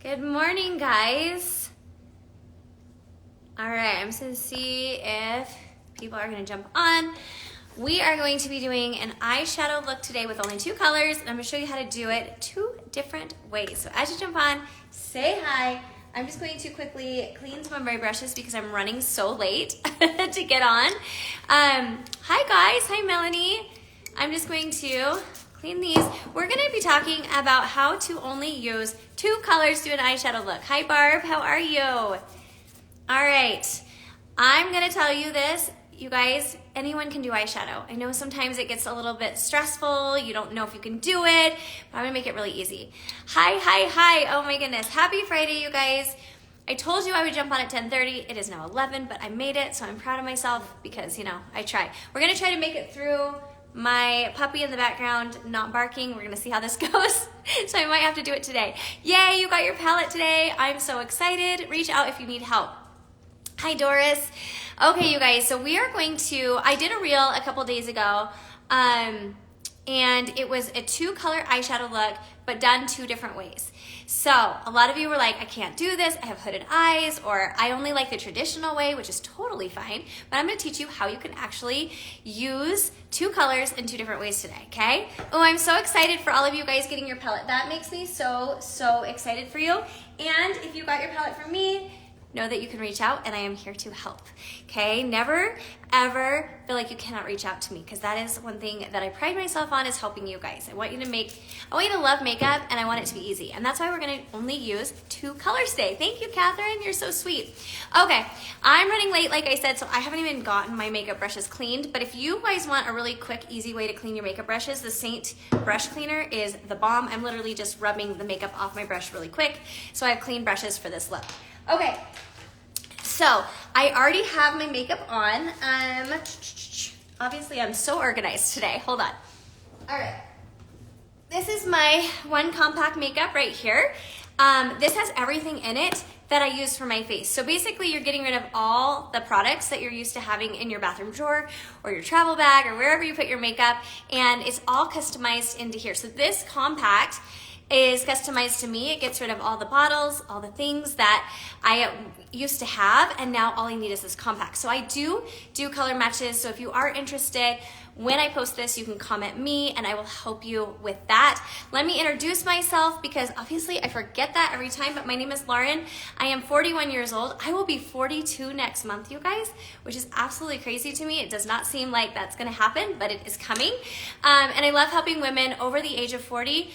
Good morning, guys. All right, I'm just gonna see if people are gonna jump on. We are going to be doing an eyeshadow look today with only two colors, and I'm gonna show you how to do it two different ways. So as you jump on, say hi. I'm just going to quickly clean some of my brushes because I'm running so late to get on. Hi guys, hi Melanie. I'm just going to clean these. We're gonna be talking about how to only use two colors to an eyeshadow look. Hi Barb, how are you? All right, I'm gonna tell you this, you guys, anyone can do eyeshadow. I know sometimes it gets a little bit stressful, you don't know if you can do it, but I'm gonna make it really easy. Hi, oh my goodness. Happy Friday, you guys. I told you I would jump on at 10:30. It is now 11, but I made it, so I'm proud of myself because, you know, I try. We're gonna try to make it through my puppy in the background not barking. We're gonna see how this goes. So I might have to do it today. Yay, you got your palette today. I'm so excited. Reach out if you need help. Hi Doris. Okay, you guys, so we are going to, I did a reel a couple days ago, and it was a two-color eyeshadow look, but done two different ways. So a lot of you were like, I can't do this, I have hooded eyes, or I only like the traditional way, which is totally fine, but I'm gonna teach you how you can actually use two colors in two different ways today, okay? Oh, I'm so excited for all of you guys getting your palette. That makes me so excited for you. And if you got your palette from me, know that you can reach out and I am here to help, okay? Never, ever feel like you cannot reach out to me because that is one thing that I pride myself on is helping you guys. I want you to love makeup and I want it to be easy. And that's why we're gonna only use two colors today. Thank you, Catherine, you're so sweet. Okay, I'm running late, like I said, so I haven't even gotten my makeup brushes cleaned, but if you guys want a really quick, easy way to clean your makeup brushes, the Saint brush cleaner is the bomb. I'm literally just rubbing the makeup off my brush really quick, so I have clean brushes for this look. Okay, so I already have my makeup on. Obviously I'm so organized today. Hold on. All right. This is my one compact makeup right here. This has everything in it that I use for my face. So basically you're getting rid of all the products that you're used to having in your bathroom drawer or your travel bag or wherever you put your makeup, and it's all customized into here. So this compact is customized to me. It gets rid of all the bottles, all the things that I used to have, and now all I need is this compact. So I do color matches, so if you are interested, when I post this, you can comment me and I will help you with that. Let me introduce myself because obviously I forget that every time, but my name is Lauren. I am 41 years old. I will be 42 next month, you guys, which is absolutely crazy to me. It does not seem like that's gonna happen, but it is coming. And I love helping women over the age of 40,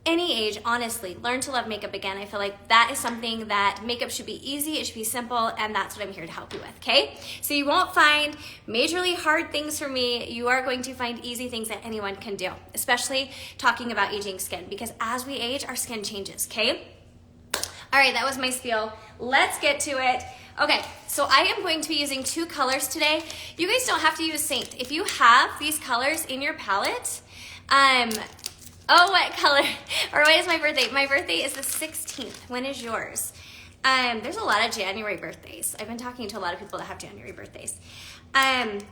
any age, honestly, learn to love makeup again. I feel like that is something that makeup should be easy, it should be simple, and that's what I'm here to help you with, okay? So you won't find majorly hard things from me. You are going to find easy things that anyone can do, especially talking about aging skin, because as we age, our skin changes, okay? All right, that was my spiel. Let's get to it. Okay, so I am going to be using two colors today. You guys don't have to use Saint. If you have these colors in your palette, oh, what color? Or what is my birthday? My birthday is the 16th. When is yours? There's a lot of January birthdays. I've been talking to a lot of people that have January birthdays.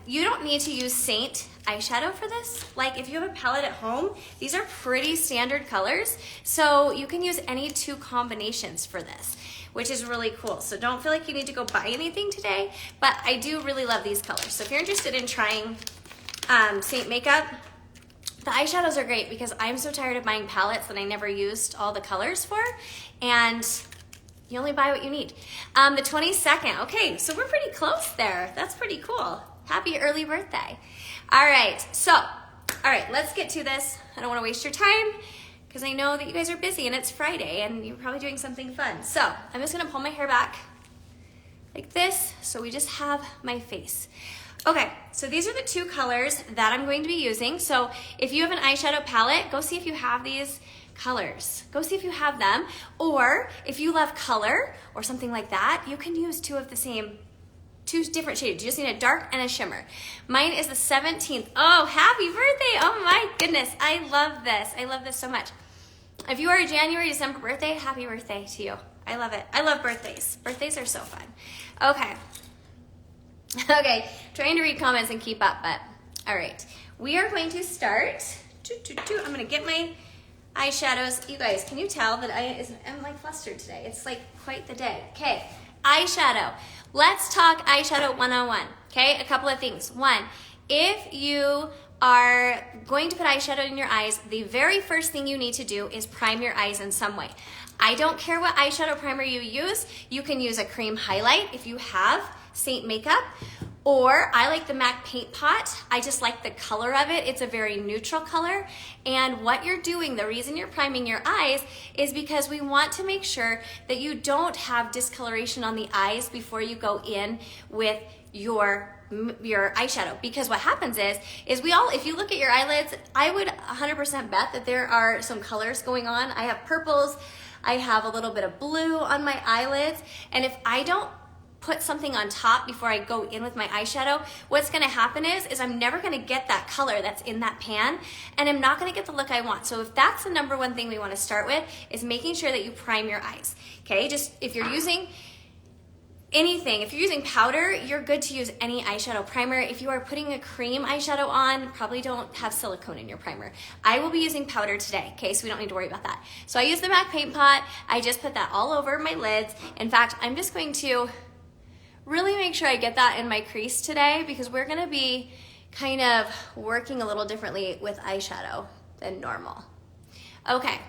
You don't need to use Saint eyeshadow for this. Like if you have a palette at home, these are pretty standard colors. So you can use any two combinations for this, which is really cool. So don't feel like you need to go buy anything today, but I do really love these colors. So if you're interested in trying Saint makeup, the eyeshadows are great because I'm so tired of buying palettes that I never used all the colors for, and you only buy what you need. The 22nd, okay, so we're pretty close there. That's pretty cool. Happy early birthday. All right, let's get to this. I don't wanna waste your time because I know that you guys are busy and it's Friday and you're probably doing something fun. So I'm just gonna pull my hair back like this so we just have my face. Okay, so these are the two colors that I'm going to be using. So if you have an eyeshadow palette, go see if you have these colors. Go see if you have them. Or if you love color or something like that, you can use two different shades. You just need a dark and a shimmer. Mine is the 17th. Oh, happy birthday. Oh my goodness, I love this. I love this so much. If you are a January, December birthday, happy birthday to you. I love it. I love birthdays. Birthdays are so fun. Okay. Okay, trying to read comments and keep up, but all right. We are going to start. I'm gonna get my eyeshadows. You guys, can you tell that I'm like flustered today? It's like quite the day. Okay, eyeshadow. Let's talk eyeshadow 101. Okay, a couple of things. One, if you are going to put eyeshadow in your eyes, the very first thing you need to do is prime your eyes in some way. I don't care what eyeshadow primer you use. You can use a cream highlight if you have Saint makeup, or I like the MAC Paint Pot. I just like the color of it. It's a very neutral color. And what you're doing, the reason you're priming your eyes is because we want to make sure that you don't have discoloration on the eyes before you go in with your eyeshadow. Because what happens is we all, if you look at your eyelids, I would 100% bet that there are some colors going on. I have purples, I have a little bit of blue on my eyelids, and if I don't put something on top before I go in with my eyeshadow, what's gonna happen is I'm never gonna get that color that's in that pan, and I'm not gonna get the look I want. So if that's the number one thing we wanna start with, is making sure that you prime your eyes, okay? Just if you're using anything, if you're using powder, you're good to use any eyeshadow primer. If you are putting a cream eyeshadow on, probably don't have silicone in your primer. I will be using powder today, okay, so we don't need to worry about that. So I use the MAC Paint Pot. I just put that all over my lids. In fact, I'm just going to really make sure I get that in my crease today, because we're gonna be kind of working a little differently with eyeshadow than normal. Okay.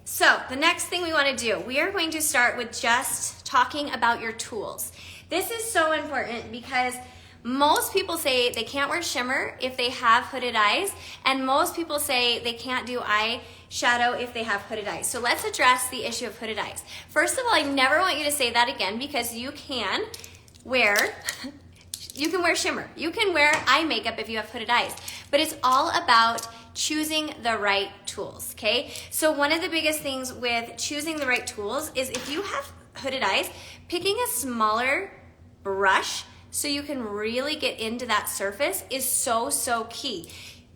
So the next thing we want to do, we are going to start with just talking about your tools. This is so important because most people say they can't wear shimmer if they have hooded eyes, and most people say they can't do eyeshadow if they have hooded eyes. So let's address the issue of hooded eyes. First of all, I never want you to say that again, because you can wear shimmer. You can wear eye makeup if you have hooded eyes, but it's all about choosing the right tools, okay? So one of the biggest things with choosing the right tools is, if you have hooded eyes, picking a smaller brush so you can really get into that surface is so key.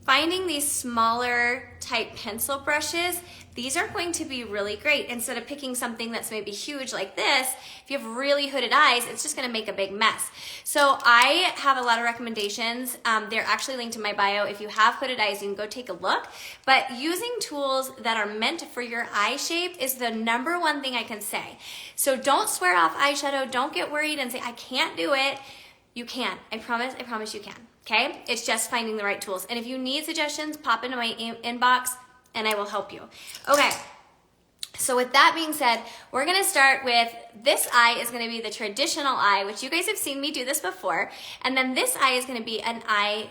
Finding these smaller type pencil brushes, these are going to be really great. Instead of picking something that's maybe huge like this, if you have really hooded eyes, it's just gonna make a big mess. So I have a lot of recommendations. They're actually linked in my bio. If you have hooded eyes, you can go take a look. But using tools that are meant for your eye shape is the number one thing I can say. So don't swear off eyeshadow. Don't get worried and say, I can't do it. You can. I promise you can. Okay? It's just finding the right tools. And if you need suggestions, pop into my inbox and I will help you. Okay, so with that being said, we're gonna start with, this eye is gonna be the traditional eye, which you guys have seen me do this before, and then this eye is gonna be an eye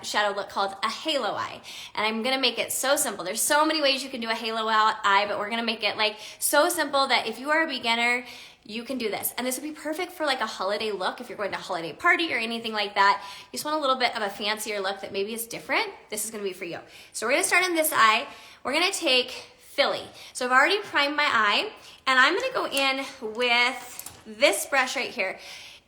shadow look called a halo eye. And I'm gonna make it so simple. There's so many ways you can do a halo eye, but we're gonna make it like so simple that if you are a beginner, you can do this. And this would be perfect for like a holiday look. If you're going to a holiday party or anything like that, you just want a little bit of a fancier look that maybe is different, this is gonna be for you. So we're gonna start in this eye. We're gonna take Philly. So I've already primed my eye, and I'm gonna go in with this brush right here.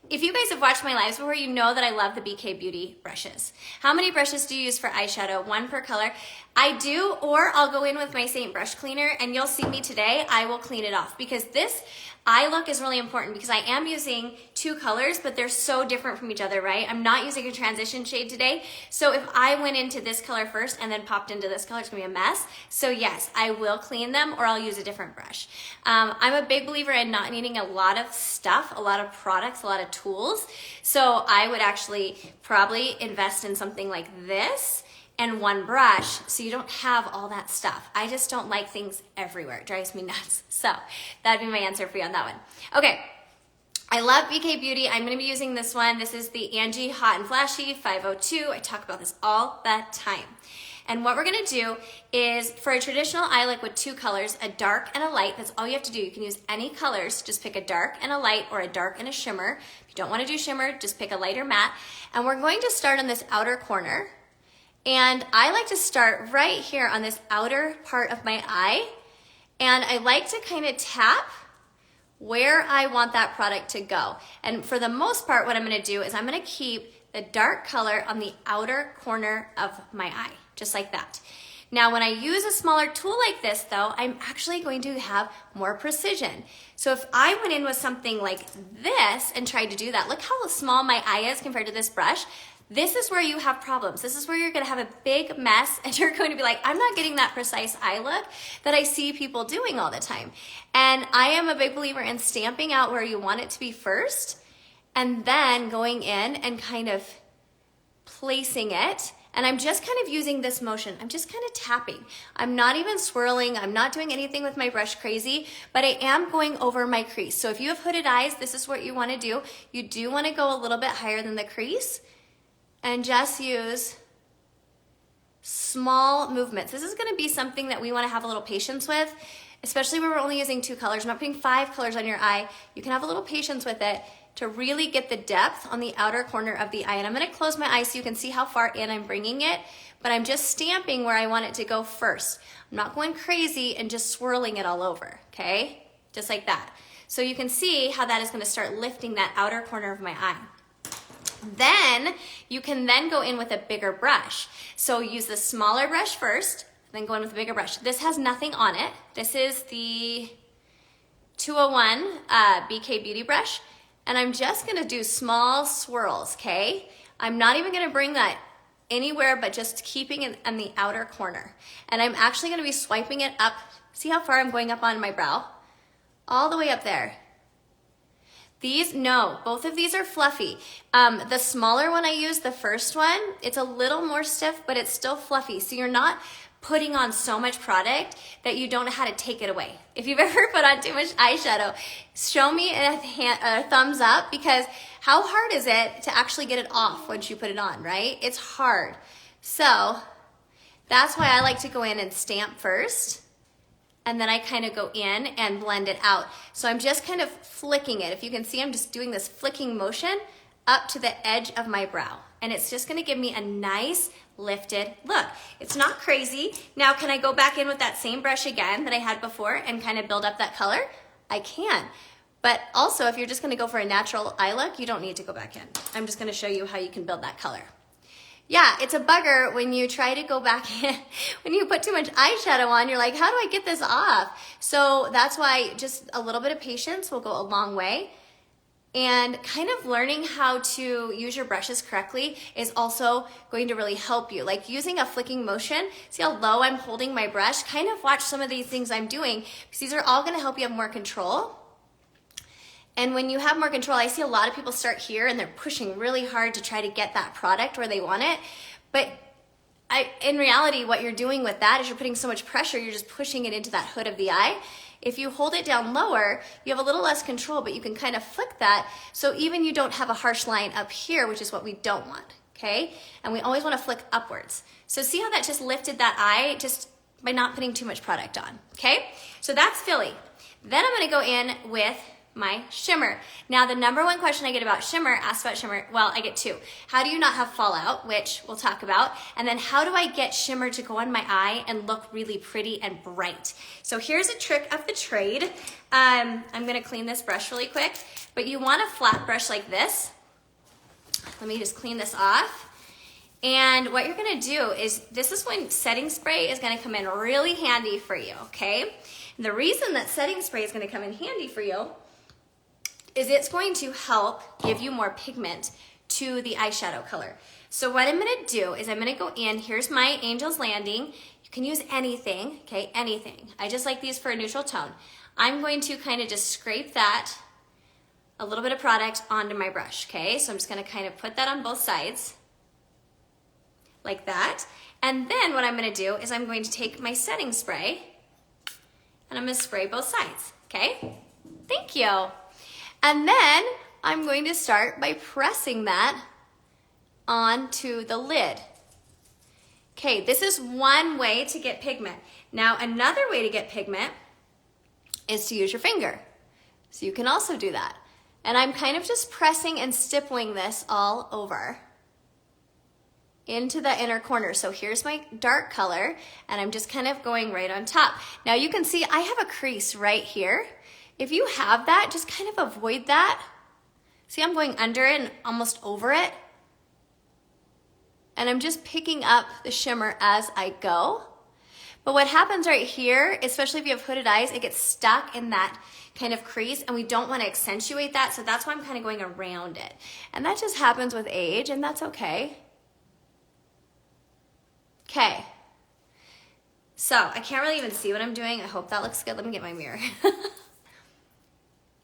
If you guys have watched my lives before, you know that I love the BK Beauty brushes. How many brushes do you use for eyeshadow? One per color? I do, or I'll go in with my Saint brush cleaner, and you'll see me today, I will clean it off, because this eye look is really important, because I am using two colors, but they're so different from each other, right? I'm not using a transition shade today, so if I went into this color first and then popped into this color, it's gonna be a mess. So yes, I will clean them, or I'll use a different brush. I'm a big believer in not needing a lot of stuff, a lot of products, a lot of tools. So I would actually probably invest in something like this and one brush, so you don't have all that stuff. I just don't like things everywhere. It drives me nuts. So that'd be my answer for you on that one. Okay, I love BK Beauty. I'm gonna be using this one. This is the Angie Hot and Flashy 502. I talk about this all the time. And what we're gonna do is, for a traditional eye look with two colors, a dark and a light, that's all you have to do. You can use any colors, just pick a dark and a light, or a dark and a shimmer. If you don't wanna do shimmer, just pick a lighter matte. And we're going to start on this outer corner. And I like to start right here on this outer part of my eye. And I like to kind of tap where I want that product to go. And for the most part, what I'm gonna do is I'm gonna keep the dark color on the outer corner of my eye, just like that. Now, when I use a smaller tool like this though, I'm actually going to have more precision. So if I went in with something like this and tried to do that, look how small my eye is compared to this brush. This is where you have problems. This is where you're gonna have a big mess and you're going to be like, I'm not getting that precise eye look that I see people doing all the time. And I am a big believer in stamping out where you want it to be first and then going in and kind of placing it. And I'm just kind of using this motion. I'm just kind of tapping. I'm not even swirling. I'm not doing anything with my brush crazy, but I am going over my crease. So if you have hooded eyes, this is what you want to do. You do want to go a little bit higher than the crease and just use small movements. This is going to be something that we want to have a little patience with, especially when we're only using 2 colors. I'm not putting 5 colors on your eye. You can have a little patience with it to really get the depth on the outer corner of the eye. And I'm gonna close my eye so you can see how far in I'm bringing it, but I'm just stamping where I want it to go first. I'm not going crazy and just swirling it all over, okay? Just like that. So you can see how that is gonna start lifting that outer corner of my eye. Then you can then go in with a bigger brush. So use the smaller brush first, then go in with a bigger brush. This has nothing on it. This is the 201 BK Beauty brush. And I'm just gonna do small swirls, okay? I'm not even gonna bring that anywhere but just keeping it on the outer corner. And I'm actually gonna be swiping it up. See how far I'm going up on my brow? All the way up there. Both of these are fluffy. The smaller one I use, the first one, it's a little more stiff, but it's still fluffy. So you're not putting on so much product that you don't know how to take it away. If you've ever put on too much eyeshadow, show me a thumbs up, because how hard is it to actually get it off once you put it on, right? It's hard. So that's why I like to go in and stamp first, and then I kind of go in and blend it out. So I'm just kind of flicking it. If you can see, I'm just doing this flicking motion up to the edge of my brow. And it's just gonna give me a nice lifted look. It's not crazy. Now, can I go back in with that same brush again that I had before and kind of build up that color? I can. But also, if you're just gonna go for a natural eye look, you don't need to go back in. I'm just gonna show you how you can build that color. Yeah, it's a bugger when you try to go back in, when you put too much eyeshadow on, you're like, how do I get this off? So that's why just a little bit of patience will go a long way. And kind of learning how to use your brushes correctly is also going to really help you. Like using a flicking motion, see how low I'm holding my brush? Kind of watch some of these things I'm doing, because these are all gonna help you have more control. And when you have more control, I see a lot of people start here and they're pushing really hard to try to get that product where they want it. But in reality, what you're doing with that is you're putting so much pressure, you're just pushing it into that hood of the eye. If you hold it down lower, you have a little less control, but you can kind of flick that, so even you don't have a harsh line up here, which is what we don't want, okay? And we always want to flick upwards. So see how that just lifted that eye just by not putting too much product on, okay? So that's Philly. Then I'm gonna go in with my shimmer. Now, the number one question I get about shimmer, asked about shimmer, well, I get 2. How do you not have fallout, which we'll talk about, and then how do I get shimmer to go on my eye and look really pretty and bright? So here's a trick of the trade. I'm gonna clean this brush really quick, but you want a flat brush like this. Let me just clean this off. And what you're gonna do is, this is when setting spray is gonna come in really handy for you, okay? And the reason that setting spray is gonna come in handy for you is it's going to help give you more pigment to the eyeshadow color. So what I'm gonna do is I'm gonna go in, here's my Angel's Landing. You can use anything, okay, anything. I just like these for a neutral tone. I'm going to kind of just scrape that, a little bit of product onto my brush, okay? So I'm just gonna kind of put that on both sides, like that. And then what I'm gonna do is I'm going to take my setting spray and I'm gonna spray both sides, okay? Thank you. And then I'm going to start by pressing that onto the lid. Okay, this is one way to get pigment. Now, another way to get pigment is to use your finger. So you can also do that. And I'm kind of just pressing and stippling this all over into the inner corner. So here's my dark color, and I'm just kind of going right on top. Now you can see I have a crease right here. If you have that, just kind of avoid that. See, I'm going under it and almost over it. And I'm just picking up the shimmer as I go. But what happens right here, especially if you have hooded eyes, it gets stuck in that kind of crease, and we don't want to accentuate that, so that's why I'm kind of going around it. And that just happens with age, and that's okay. Okay. So I can't really even see what I'm doing. I hope that looks good. Let me get my mirror.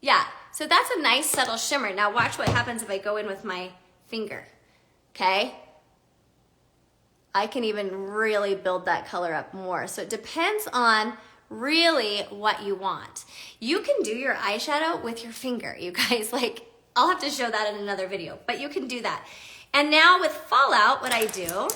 Yeah, so that's a nice subtle shimmer. Now watch what happens if I go in with my finger, okay? I can even really build that color up more. So it depends on really what you want. You can do your eyeshadow with your finger, you guys. Like, I'll have to show that in another video, but you can do that. And now with Fallout, what I do,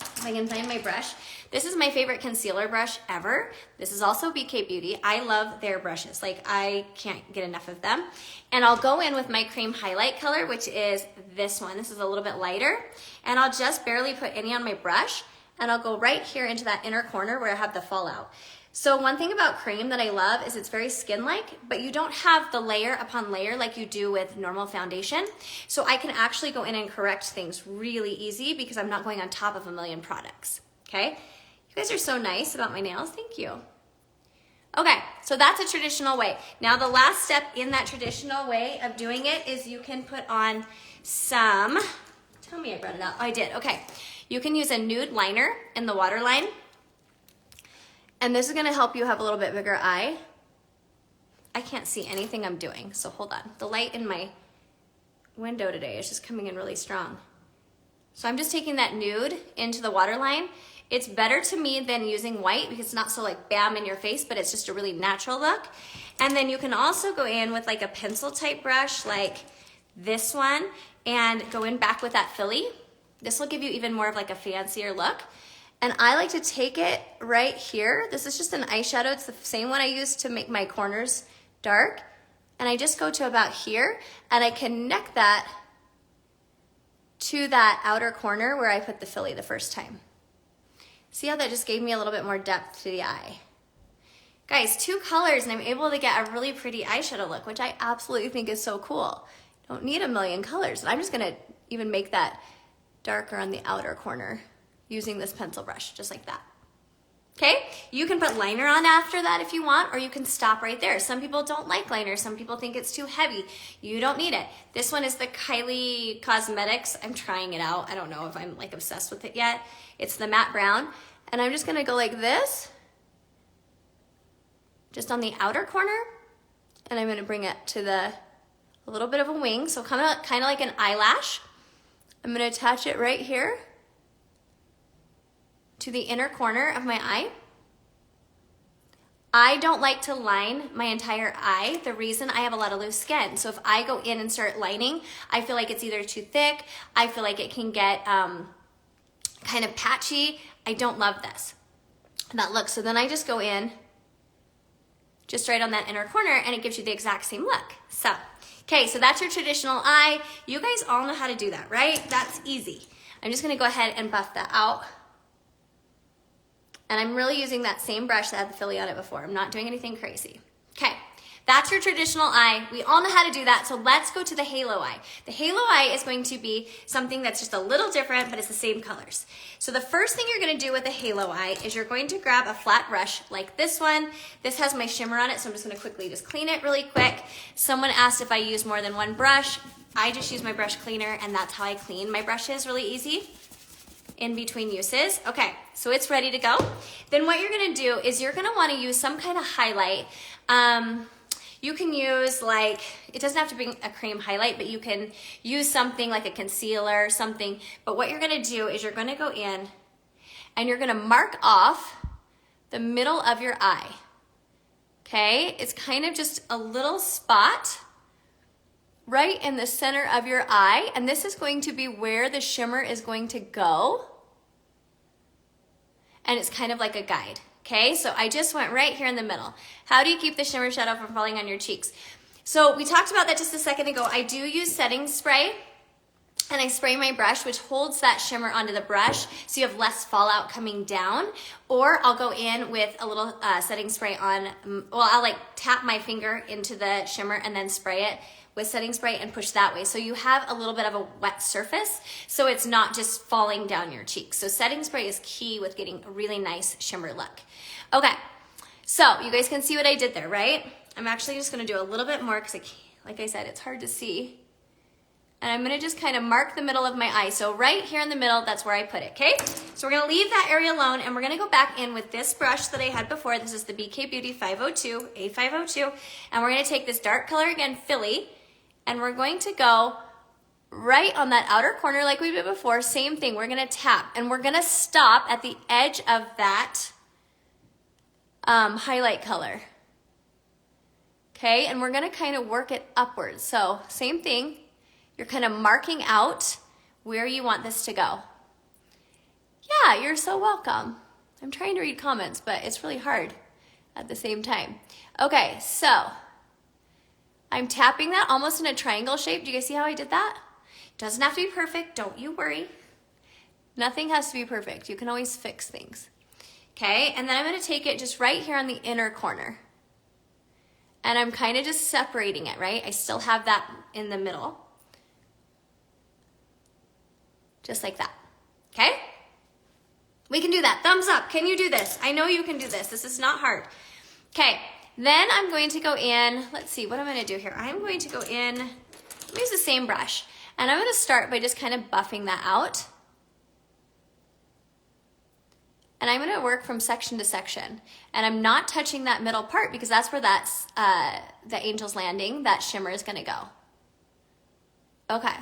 if I can find my brush, this is my favorite concealer brush ever. This is also BK Beauty. I love their brushes. Like, I can't get enough of them. And I'll go in with my cream highlight color, which is this one. This is a little bit lighter. And I'll just barely put any on my brush. And I'll go right here into that inner corner where I have the Fallout. So one thing about cream that I love is it's very skin-like, but you don't have the layer upon layer like you do with normal foundation. So I can actually go in and correct things really easy because I'm not going on top of a million products, okay? You guys are so nice about my nails, thank you. Okay, so that's a traditional way. Now the last step in that traditional way of doing it is you can put on some, tell me I brought it out, oh, I did, okay. You can use a nude liner in the waterline. And this is gonna help you have a little bit bigger eye. I can't see anything I'm doing, so hold on. The light in my window today is just coming in really strong. So I'm just taking that nude into the waterline. It's better to me than using white because it's not so like bam in your face, but it's just a really natural look. And then you can also go in with like a pencil type brush like this one and go in back with that Philly. This will give you even more of like a fancier look. And I like to take it right here. This is just an eyeshadow. It's the same one I used to make my corners dark. And I just go to about here and I connect that to that outer corner where I put the Philly the first time. See how that just gave me a little bit more depth to the eye? Guys, 2 colors and I'm able to get a really pretty eyeshadow look, which I absolutely think is so cool. Don't need a million colors. And I'm just gonna even make that darker on the outer corner using this pencil brush, just like that. Okay, you can put liner on after that if you want, or you can stop right there. Some people don't like liner, some people think it's too heavy. You don't need it. This one is the Kylie Cosmetics. I'm trying it out. I don't know if I'm like obsessed with it yet. It's the matte brown, and I'm just gonna go like this, just on the outer corner, and I'm gonna bring it to a little bit of a wing, so kind of like an eyelash. I'm gonna attach it right here to the inner corner of my eye. I don't like to line my entire eye. The reason, I have a lot of loose skin. So if I go in and start lining, I feel like it's either too thick, I feel like it can get kind of patchy. I don't love this, that look. So then I just go in just right on that inner corner and it gives you the exact same look. So, okay, so that's your traditional eye. You guys all know how to do that, right? That's easy. I'm just gonna go ahead and buff that out. And I'm really using that same brush that had the Philly on it before. I'm not doing anything crazy. Okay, that's your traditional eye. We all know how to do that, so let's go to the halo eye. The halo eye is going to be something that's just a little different, but it's the same colors. So the first thing you're gonna do with the halo eye is you're going to grab a flat brush like this one. This has my shimmer on it, so I'm just gonna quickly just clean it really quick. Someone asked if I use more than one brush. I just use my brush cleaner, and that's how I clean my brushes really easy in between uses. Okay, so it's ready to go. Then what you're gonna do is you're gonna wanna use some kind of highlight. You can use like, it doesn't have to be a cream highlight, but you can use something like a concealer or something. But what you're gonna do is you're gonna go in and you're gonna mark off the middle of your eye. Okay, it's kind of just a little spot right in the center of your eye, and this is going to be where the shimmer is going to go. And it's kind of like a guide, okay? So I just went right here in the middle. How do you keep the shimmer shadow from falling on your cheeks? So we talked about that just a second ago. I do use setting spray, and I spray my brush, which holds that shimmer onto the brush, so you have less fallout coming down. Or I'll go in with a little setting spray on, well, I'll like tap my finger into the shimmer and then spray it with setting spray and push that way. So you have a little bit of a wet surface, so it's not just falling down your cheeks. So setting spray is key with getting a really nice shimmer look. Okay, so you guys can see what I did there, right? I'm actually just gonna do a little bit more because like I said, it's hard to see. And I'm gonna just kind of mark the middle of my eye. So right here in the middle, that's where I put it, okay? So we're gonna leave that area alone and we're gonna go back in with this brush that I had before. This is the BK Beauty 502, A502. And we're gonna take this dark color again, Philly, and we're going to go right on that outer corner like we did before. Same thing, we're gonna tap and we're gonna stop at the edge of that highlight color. Okay, and we're gonna kind of work it upwards. So same thing. You're kind of marking out where you want this to go. Yeah, you're so welcome. I'm trying to read comments, but it's really hard at the same time. Okay, so I'm tapping that almost in a triangle shape. Do you guys see how I did that? Doesn't have to be perfect, don't you worry. Nothing has to be perfect. You can always fix things. Okay, and then I'm gonna take it just right here on the inner corner. And I'm kind of just separating it, right? I still have that in the middle. Just like that, okay? We can do that. Thumbs up, can you do this? I know you can do this. This is not hard. Okay, then I'm going to go in, let's see, what I'm gonna do here. I'm going to go in, use the same brush, and I'm gonna start by just kind of buffing that out. And I'm gonna work from section to section. And I'm not touching that middle part because that's where that's the Angel's Landing, that shimmer is gonna go. Okay.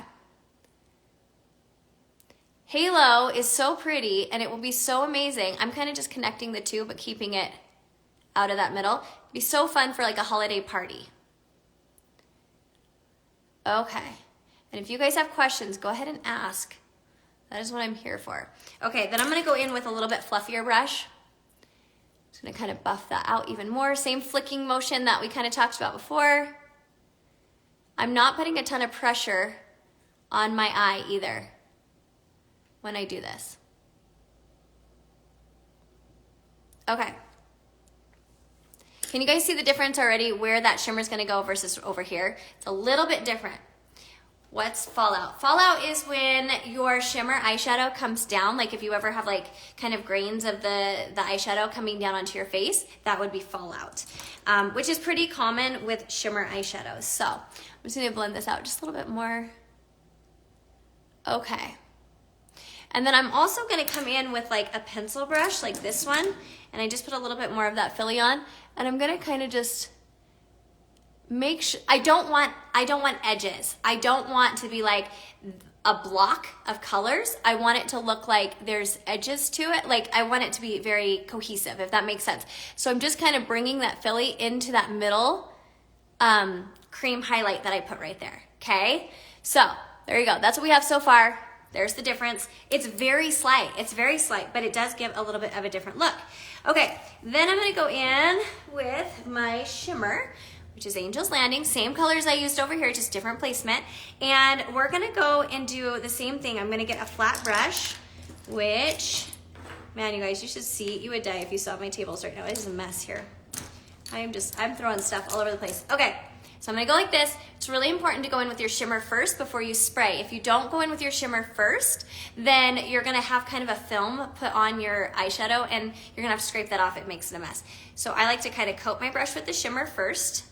Halo is so pretty and it will be so amazing. I'm kind of just connecting the two but keeping it out of that middle. It'd be so fun for like a holiday party. Okay, and if you guys have questions, go ahead and ask. That is what I'm here for. Okay, then I'm gonna go in with a little bit fluffier brush. Just gonna kind of buff that out even more. Same flicking motion that we kind of talked about before. I'm not putting a ton of pressure on my eye either when I do this. Okay. Can you guys see the difference already where that shimmer is gonna go versus over here? It's a little bit different. What's fallout? Fallout is when your shimmer eyeshadow comes down, like if you ever have like kind of grains of the eyeshadow coming down onto your face, that would be fallout, which is pretty common with shimmer eyeshadows. So I'm just gonna blend this out just a little bit more. Okay. And then I'm also gonna come in with like a pencil brush like this one, and I just put a little bit more of that Philly on, and I'm gonna kind of just make sure, I don't want edges. I don't want to be like a block of colors. I want it to look like there's edges to it. Like I want it to be very cohesive, if that makes sense. So I'm just kind of bringing that Philly into that middle cream highlight that I put right there, okay? So there you go, that's what we have so far. There's the difference. It's very slight, but it does give a little bit of a different look. Okay, then I'm gonna go in with my shimmer, which is Angel's Landing, same colors I used over here, just different placement. And we're gonna go and do the same thing. I'm gonna get a flat brush, which, man, you guys, you should see, you would die if you saw my tables right now. It is a mess here. I'm throwing stuff all over the place. Okay, so I'm gonna go like this. It's really important to go in with your shimmer first before you spray. If you don't go in with your shimmer first, then you're gonna have kind of a film put on your eyeshadow and you're gonna have to scrape that off. It makes it a mess. So I like to kind of coat my brush with the shimmer first,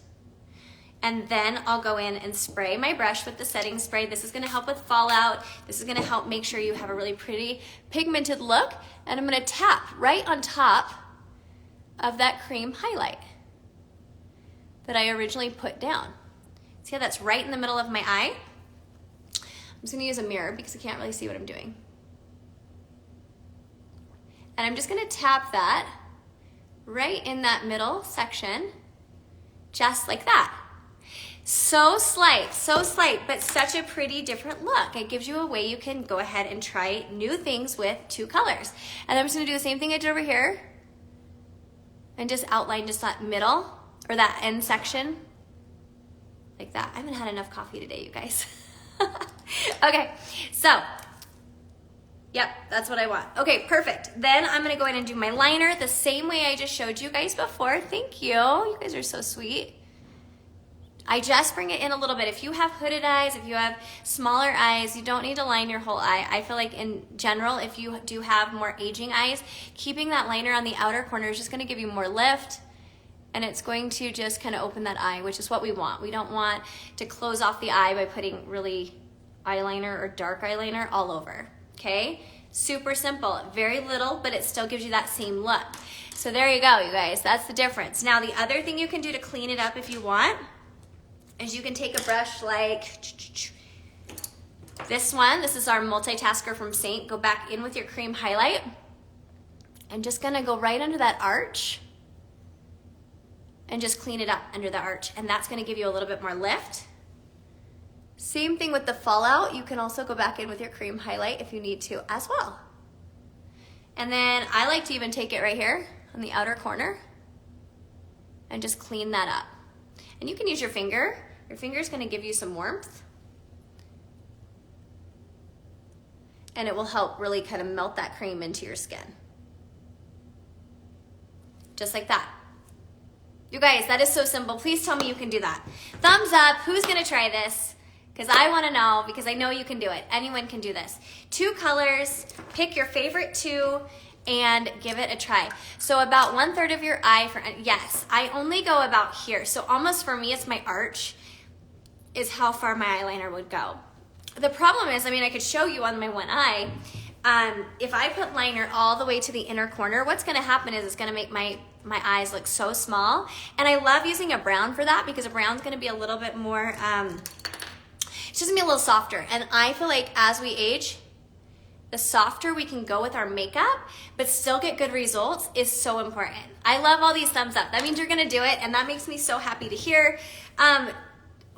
and then I'll go in and spray my brush with the setting spray. This is gonna help with fallout. This is gonna help make sure you have a really pretty pigmented look. And I'm gonna tap right on top of that cream highlight that I originally put down. See how that's right in the middle of my eye? I'm just gonna use a mirror because I can't really see what I'm doing. And I'm just gonna tap that right in that middle section, just like that. So slight, but such a pretty different look. It gives you a way you can go ahead and try new things with two colors. And I'm just gonna do the same thing I did over here and just outline just that middle or that end section like that. I haven't had enough coffee today, you guys. Okay, so, yep, that's what I want. Okay, perfect. Then I'm gonna go in and do my liner the same way I just showed you guys before. Thank you. You guys are so sweet. I just bring it in a little bit. If you have hooded eyes, if you have smaller eyes, you don't need to line your whole eye. I feel like in general, if you do have more aging eyes, keeping that liner on the outer corner is just gonna give you more lift, and it's going to just kind of open that eye, which is what we want. We don't want to close off the eye by putting really eyeliner or dark eyeliner all over, okay? Super simple, very little, but it still gives you that same look. So there you go, you guys, that's the difference. Now the other thing you can do to clean it up if you want is you can take a brush like this one. This is our multitasker from Saint. Go back in with your cream highlight. I'm just gonna go right under that arch and just clean it up under the arch, and that's gonna give you a little bit more lift. Same thing with the fallout. You can also go back in with your cream highlight if you need to as well. And then I like to even take it right here on the outer corner and just clean that up. And you can use your finger. Your finger is gonna give you some warmth, and it will help really kind of melt that cream into your skin. Just like that. You guys, that is so simple. Please tell me you can do that. Thumbs up, who's gonna try this? Because I wanna know, because I know you can do it. Anyone can do this. 2 colors, pick your favorite 2, and give it a try. So about 1/3 of your eye, yes, I only go about here. So almost for me, it's my arch, is how far my eyeliner would go. The problem is, I mean, I could show you on my one eye, if I put liner all the way to the inner corner, what's gonna happen is it's gonna make my eyes look so small. And I love using a brown for that because a brown's gonna be a little bit more, it's just gonna be a little softer. And I feel like as we age, the softer we can go with our makeup, but still get good results is so important. I love all these thumbs up. That means you're gonna do it, and that makes me so happy to hear.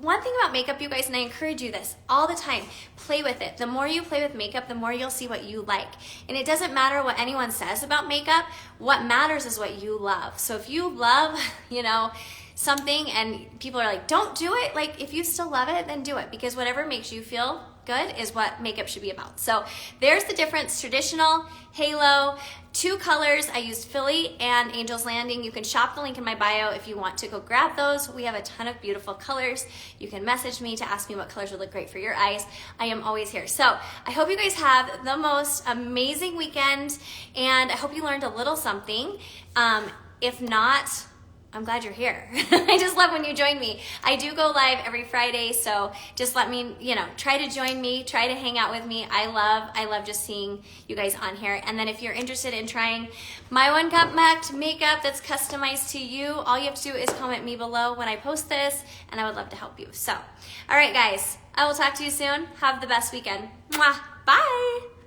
One thing about makeup, you guys, and I encourage you this all the time, play with it. The more you play with makeup, the more you'll see what you like. And it doesn't matter what anyone says about makeup. What matters is what you love. So if you love, you know, something and people are like, don't do it, like if you still love it, then do it, because whatever makes you feel good is what makeup should be about. So there's the difference: traditional, halo, 2 colors. I used Philly and Angel's Landing. You can shop the link in my bio if you want to go grab those. We have a ton of beautiful colors. You can message me to ask me what colors would look great for your eyes. I am always here. So I hope you guys have the most amazing weekend, and I hope you learned a little something. If not, I'm glad you're here. I just love when you join me. I do go live every Friday, so just let me, you know, try to join me, try to hang out with me. I love just seeing you guys on here. And then if you're interested in trying my one compact makeup that's customized to you, all you have to do is comment me below when I post this, and I would love to help you. So, all right, guys, I will talk to you soon. Have the best weekend. Mwah. Bye.